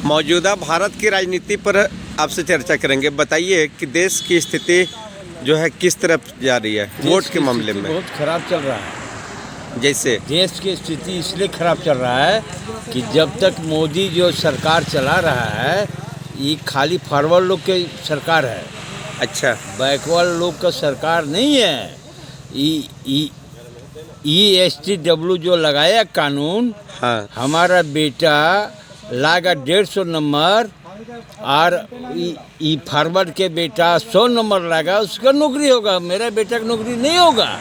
मौजूदा भारत की राजनीति पर आपसे चर्चा करेंगे। बताइए कि देश की स्थिति जो है किस तरफ जा रही है वोट के मामले में। बहुत खराब चल रहा है। जैसे देश की स्थिति इसलिए खराब चल रहा है कि जब तक मोदी जो सरकार चला रहा है, ये खाली फॉरवर्ड लोग की सरकार है। अच्छा, बैकवर्ड लोग का सरकार नहीं है। ESTW जो लगाया कानून, हाँ, हमारा बेटा लागा 150 नंबर और ई फॉरवर्ड के बेटा 100 नंबर लागा, उसका नौकरी होगा। मेरा बेटा का नौकरी नहीं होगा।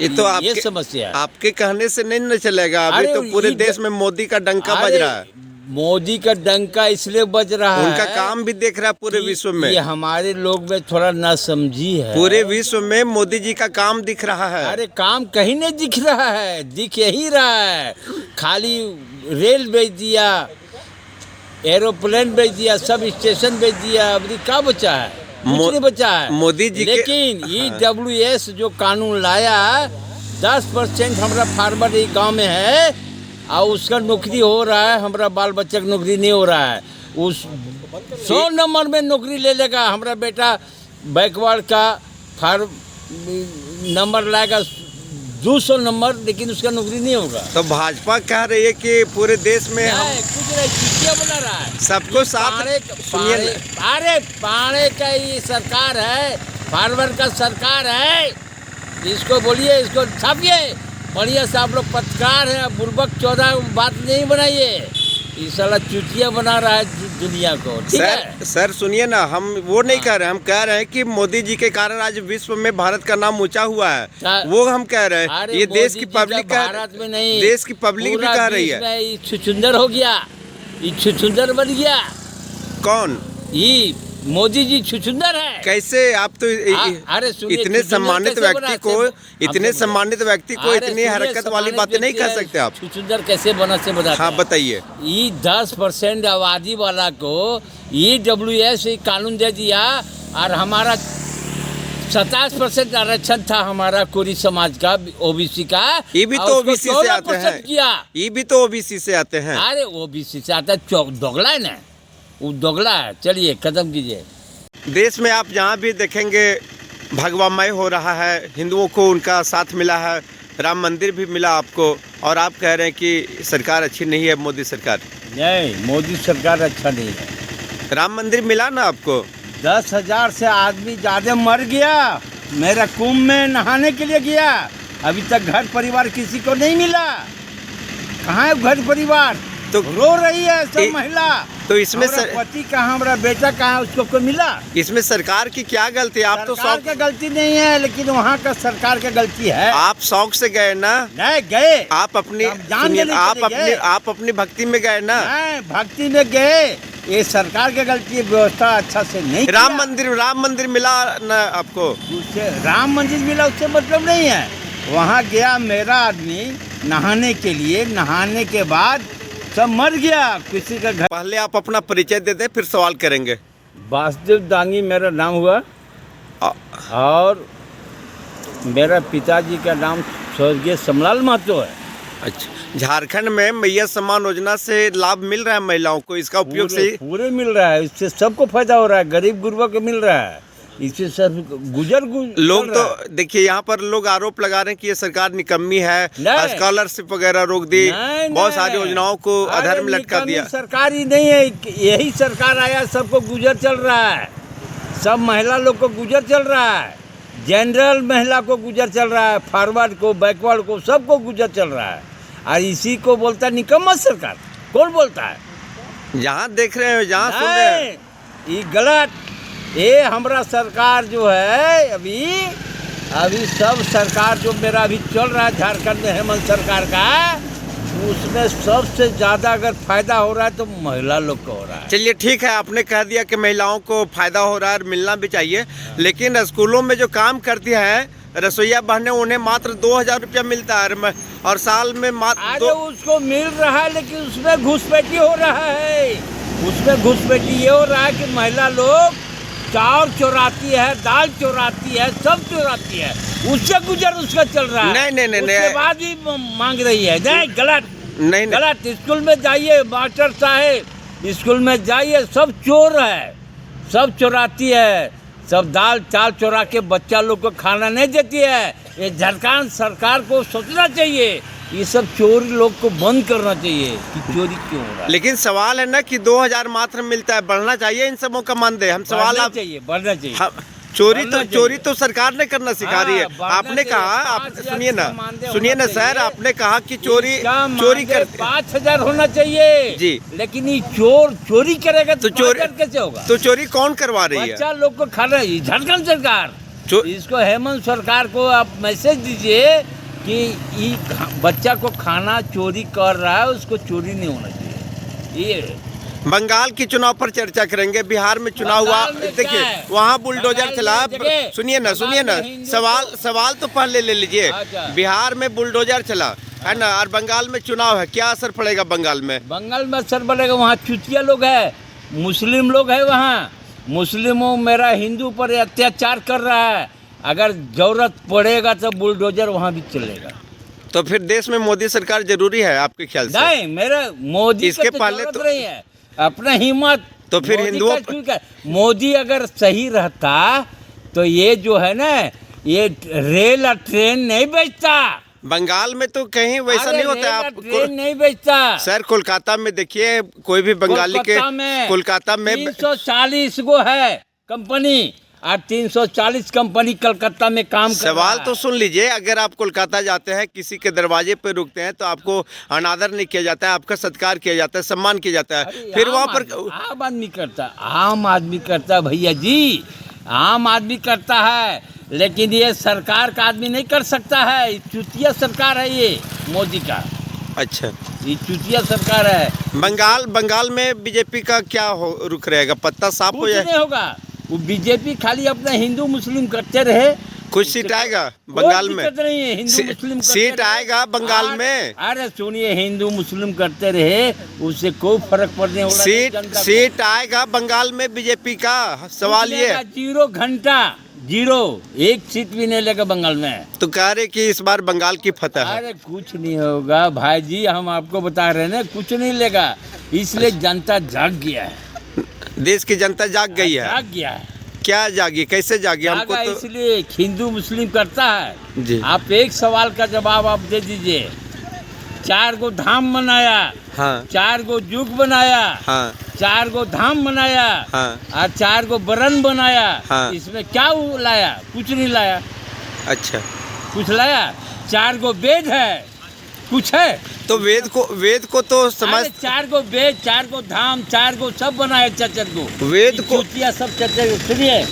ये तो ये आपके समस्या है। आपके कहने से नहीं न चलेगा। अभी अरे तो पूरे ये देश में मोदी का डंका बज रहा है। मोदी का डंका इसलिए बज रहा है, उनका काम भी देख रहा है पूरे विश्व में। ये हमारे लोग में थोड़ा नासमझी है। पूरे विश्व में मोदी जी का काम दिख रहा है। अरे काम कहीं नहीं दिख रहा है, दिख यही रहा है। खाली रेल बेच दिया, एरोप्लेन बेच दिया, सब स्टेशन बेच दिया। अभी क्या बचा है? कुछ नहीं बचा है मोदी जी लेकिन EWS जो कानून लाया, 10% हमारा फार्मर एक गांव में है और उसका नौकरी हो रहा है, हमारा बाल बच्चा का नौकरी नहीं हो रहा है। उस 100 नंबर में नौकरी ले लेगा। हमारा बेटा बैकवर्ड का फार्म नंबर लाएगा 200 नंबर, लेकिन उसका नौकरी नहीं होगा। तो भाजपा कह रही है कि पूरे देश में हम कुछ नहीं, चिट्ठियाँ बना रहा है सबको साथ। सुनिए, अरे पाड़े का ये सरकार है, फार्मर का सरकार है। इसको बोलिए, इसको छापिए बढ़िया से। आप लोग पत्रकार हैं, बुर्बक 14 बात नहीं बनाइए। ये साला चुटिया बना रहा है दुनिया को। ठीक है सर सुनिए ना, हम वो नहीं कह रहे हैं। हम कह रहे हैं कि मोदी जी के कारण आज विश्व में भारत का नाम ऊंचा हुआ है। वो हम कह रहे हैं। ये देश की पब्लिक का, भारत में नहीं, देश की पब्लिक भी कह रही है। छुछुंदर हो गया, ये छुछुंदर बन गया। कौन? ये मोदी जी छुछुंदर है। कैसे? आप तो अरे इतने सम्मानित व्यक्ति को, इतने सम्मानित व्यक्ति को इतनी हरकत वाली बातें नहीं कर सकते आप। छुछुंदर कैसे बना से बता। हाँ बताइए। ये 10% आबादी वाला को EWS कानून दे दिया और हमारा 27% आरक्षण था हमारा कोरी समाज का, OBC का। ये भी तो OBC से आते हैं। किया। ये भी तो OBC से आते हैं। अरे OBC से आता है, दोगला है ना, वो दोगला है। चलिए खत्म कीजिए। देश में आप जहाँ भी देखेंगे भगवामय हो रहा है। हिंदुओं को उनका साथ मिला है, राम मंदिर भी मिला आपको, और आप कह रहे हैं कि सरकार अच्छी नहीं है मोदी सरकार। नहीं, मोदी सरकार अच्छा नहीं है। राम मंदिर मिला ना आपको? 10,000 से आदमी ज़्यादा मर गया। मेरा कुंभ में नहाने के लिए गया, अभी तक घर परिवार किसी को नहीं मिला। कहाँ है घर परिवार? तो रो रही है सब महिला। तो इसमें पति कहाँ, हमारा बेटा कहाँ, उसको कोई मिला? इसमें सरकार की क्या गलती है? आप तो सरकार का गलती नहीं है, लेकिन वहाँ का सरकार का गलती है। आप शौक से गए ना? नहीं गए। आप अपनी आप अपनी भक्ति में गए ना? नहीं, भक्ति में गए। ये सरकार की गलती, व्यवस्था अच्छा से नहीं। राम मंदिर मिला ना आपको? उससे राम मंदिर मिला उससे मतलब नहीं है। वहाँ गया मेरा आदमी नहाने के लिए, नहाने के बाद सब मर गया किसी का घर। पहले आप अपना परिचय दे दें, फिर सवाल करेंगे। वासुदेव दांगी मेरा नाम हुआ और मेरा पिताजी का नाम स्वर्गीय समलाल महतो है। अच्छा, झारखंड में मैया सम्मान योजना से लाभ मिल रहा है महिलाओं को? इसका उपयोग से पूरे मिल रहा है। इससे सबको फायदा हो रहा है, गरीब गुरबा को मिल रहा है। इससे सब गुजर लोग तो देखिए, यहाँ पर लोग आरोप लगा रहे हैं कि ये सरकार निकम्मी है, स्कॉलरशिप वगैरह रोक दी, बहुत सारी योजनाओं को अधर में लटका दिया। सरकार ही नहीं है, यही सरकार आया, सबको गुजर चल रहा है। सब महिला लोग को गुजर चल रहा है, जनरल महिला को गुजर चल रहा है, फॉरवर्ड को, बैकवर्ड को, सबको गुजर चल रहा है। और इसी को बोलता निकम्मा सरकार। कौन बोलता है? जहाँ देख रहे हैं, जहाँ सुन रहे हैं, ये गलत। ये हमारा सरकार जो है, अभी सब सरकार जो मेरा अभी चल रहा है झारखंड में, हेमंत सरकार का, उसमें सबसे ज़्यादा अगर फायदा हो रहा है तो महिला लोग को हो रहा है। चलिए ठीक है, आपने कह दिया कि महिलाओं को फायदा हो रहा है और मिलना भी चाहिए, लेकिन स्कूलों में जो काम करती है रसोईया बहने, उन्हें मात्र 2,000 रुपया मिलता है और साल में मात्र उसको मिल रहा है, लेकिन उसमें घुसपैठी हो रहा है। उसमें घुसपैठी ये हो रहा है कि महिला लोग चावल चोराती है, दाल चोराती है, सब चोराती है। उससे गुजर उसका चल रहा है। नहीं, उसके बाद भी मांग रही है। नहीं, गलत। नहीं, गलत। स्कूल में जाइए, मास्टर साहेब स्कूल में जाइए, सब चोर है, सब चोराती है, सब दाल चाल चोरा के बच्चा लोग को खाना नहीं देती है। ये झारखंड सरकार को सोचना चाहिए, ये सब चोरी लोग को बंद करना चाहिए कि चोरी क्यों हो रहा है। लेकिन सवाल है ना कि 2000 मात्र मिलता है, बढ़ना चाहिए इन सबों का मानदेय। हम सवाल बढ़ना आप चाहिए, बढ़ना चाहिए। चोरी तो सरकार ने करना सिखा रही है। बढ़ना आपने चाहिए। कहा, आप 5,000 सुनिए ना, मानदेय सुनिए होना ना सर, चाहिए। आपने कहा कि चोरी करते 5,000 होना चाहिए जी। लेकिन ये चोरी करेगा तो चोरी 5,000 कैसे होगा? तो चोरी कौन करवा रही है? बच्चा लोग को खाना, ये झारखंड सरकार, इसको हेमंत सरकार को आप मैसेज दीजिए कि ये बच्चा को खाना चोरी कर रहा है, उसको चोरी नहीं होना चाहिए। ये बंगाल की चुनाव पर चर्चा करेंगे। बिहार में चुनाव हुआ, बंगाल में देखिए क्या है? वहाँ बुलडोजर बंगाल चला। में देखिए, सुनिए ना बंगाल में हिंदू सवाल तो पहले ले लीजिए। अच्छा। बिहार में बुलडोजर चला है ना, और बंगाल में चुनाव है, क्या असर पड़ेगा बंगाल में? बंगाल में असर पड़ेगा, वहाँ चुतिया लोग है, मुस्लिम लोग है, वहाँ मुस्लिमों मेरा हिंदू पर अत्याचार कर रहा है। अगर जरूरत पड़ेगा तो बुलडोजर वहाँ भी चलेगा। तो फिर देश में मोदी सरकार जरूरी है आपके ख्याल से? नहीं, मेरा मोदी इसके का पहले जरूरत तो- नहीं है, अपना हिम्मत। तो फिर मोदी हिंदुओं का ठीक है, मोदी अगर सही रहता तो ये जो है ना, ये रेल और ट्रेन नहीं बेचता। बंगाल में तो कहीं वैसा अरे नहीं होता रेल है। और आप ट्रेन नहीं बेचता। सर कोलकाता में देखिए, कोई भी बंगाली के कोलकाता में 340 गो है कंपनी, और 340 कंपनी कलकत्ता में काम कर सवाल रहा तो है। सुन लीजिए। अगर आप कोलकाता जाते हैं, किसी के दरवाजे पे रुकते हैं, तो आपको अनादर नहीं किया जाता है, आपका सत्कार किया जाता है, सम्मान किया जाता है। अरे फिर आम वहाँ पर आम आदमी करता, आम आदमी करता भैया जी, आम आदमी करता है, लेकिन ये सरकार का आदमी नहीं कर सकता है। ये चुतिया सरकार है ये मोदी का, अच्छा, ये चुतिया सरकार है। बंगाल में बीजेपी का क्या रुख रहेगा? पत्ता साफ हो कुछ जाए? नहीं होगा, वो बीजेपी खाली अपना हिंदू मुस्लिम करते रहे। कुछ सीट आएगा कोई बंगाल में? दिक्कत नहीं है, हिंदू मुस्लिम करते सीट रहे। आएगा बंगाल में? अरे सुनिए, हिंदू मुस्लिम करते रहे, उससे कोई फर्क पड़ने वाला नहीं जनता को। सीट आएगा बंगाल में बीजेपी का? सवाल ये 0 घंटा, 0 एक सीट भी नहीं लेगा बंगाल में। तो कह रहे कि इस बार बंगाल की फतह है। अरे कुछ नहीं होगा भाई जी, हम आपको बता रहे हैं ना, कुछ नहीं लेगा। इसलिए जनता जाग गया है, देश की जनता जाग गई है। जाग गया है। क्या जागी, कैसे जागी? हमको जागा तो इसलिए हिंदू मुस्लिम करता है जी। आप एक सवाल का जवाब आप दे दीजिए। 4 गो धाम बनाया, हाँ 4 गो जुग बनाया, हाँ 4 गो धाम बनाया, हाँ और 4 गो बरन बनाया। हाँ। इसमें क्या वो लाया? कुछ नहीं लाया। अच्छा, कुछ लाया? 4 गो वेद है, कुछ है? तो वेद को तो समझ, अरे 4 गो वेद, 4 गो धाम, 4 गो सब बनाया, 4 गो वेद को चुतिया सब 4 गो। सुनिए,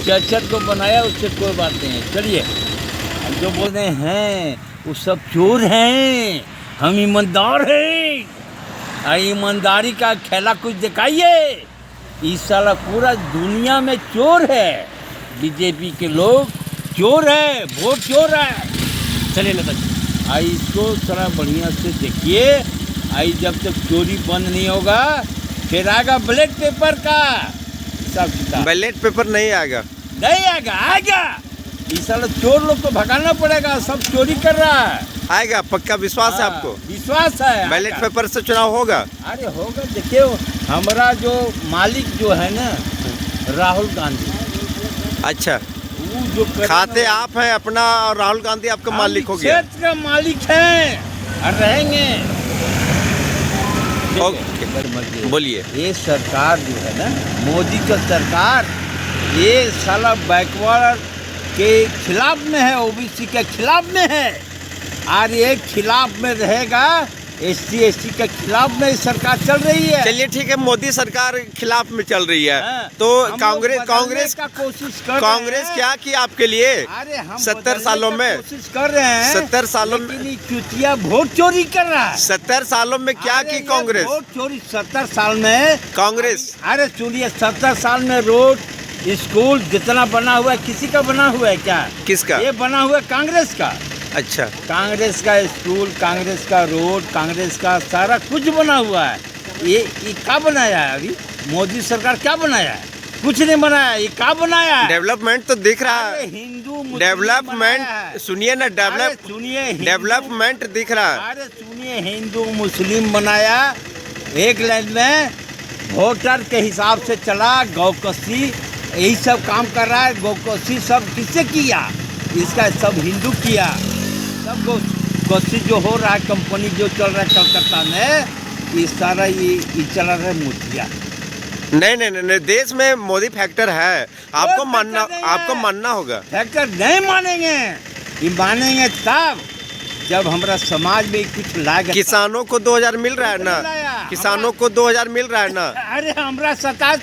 4 गो बनाया, उससे कोई बात नहीं है। चलिए, हम जो बोल रहे हैं वो सब चोर हैं, हम ईमानदार हैं। ईमानदारी का खेला कुछ दिखाइए। इस साला पूरा दुनिया में चोर है, बीजेपी के लोग चोर है, वोट चोर है। चलिए लता जी, आई इसको थोड़ा बढ़िया से देखिए। आई जब तक चोरी बंद नहीं होगा, फिर आएगा ब्लैक पेपर का हिसाब किताब। बैलेट पेपर नहीं आएगा। नहीं आएगा, आएगा। इस साला चोर लोग को भगाना पड़ेगा, सब चोरी कर रहा है। आएगा, पक्का विश्वास है आपको? विश्वास है बैलेट आएगा। पेपर से चुनाव होगा? अरे होगा, देखिए हमारा जो मालिक जो है ना, राहुल गांधी। अच्छा, वो जो खाते आप हैं अपना, और राहुल गांधी आपका मालिक हो गया? क्षेत्र का मालिक है और रहेंगे। ओके, बोलिए। ये सरकार जो है ना, मोदी का सरकार, ये साला बैकवर्ड के खिलाफ में है, ओबीसी के खिलाफ में है, और ये खिलाफ में रहेगा। SC ST के खिलाफ में सरकार चल रही है। चलिए ठीक है, मोदी सरकार खिलाफ में चल रही है, हाँ, तो हम लोग कांग्रेस बदलने का कोशिश कर रहे कांग्रेस हैं। क्या की आपके लिए? अरे हम 70 सालों बदलने का में कोशिश कर रहे हैं, 70 सालों में लेकिन ये चुतिया वोट चोरी कर रहा है। 70 सालों में क्या अरे की ये कांग्रेस? वोट चोरी 70 साल में कांग्रेस? अरे सुनिए, 70 साल में रोड स्कूल जितना बना हुआ है, किसी का बना हुआ है क्या? किसका? ये बना हुआ है कांग्रेस का। अच्छा, कांग्रेस का स्कूल, कांग्रेस का रोड, कांग्रेस का सारा कुछ बना हुआ है। ये क्या बनाया है अभी? मोदी सरकार क्या बनाया है? कुछ नहीं बनाया। ये क्या बनाया है? डेवलपमेंट तो दिख रहा अरे है। हिंदू मुस्लिम बनाया डेवलपमेंट है। सुनिए ना, अरे सुनिए, डेवलपमेंट दिख रहा है। अरे सुनिए, हिंदू मुस्लिम बनाया एक लाइन में, वोटर के हिसाब से चला, गौकसी यही सब काम कर रहा है। गौकसी सब किससे किया? इसका सब हिंदू किया। सब गौकसी जो हो रहा है, कंपनी जो चल रहा है कलकत्ता में, ये सारा ये चला रहा है मुठिया। नहीं, देश में मोदी फैक्टर है, आपको मानना होगा। फैक्टर नहीं मानेंगे, ये मानेंगे तब जब हमारा समाज में कुछ लाएगा। किसानों को 2000 मिल रहा है ना, किसानों को 2000 मिल रहा है ना। अरे हमरा 27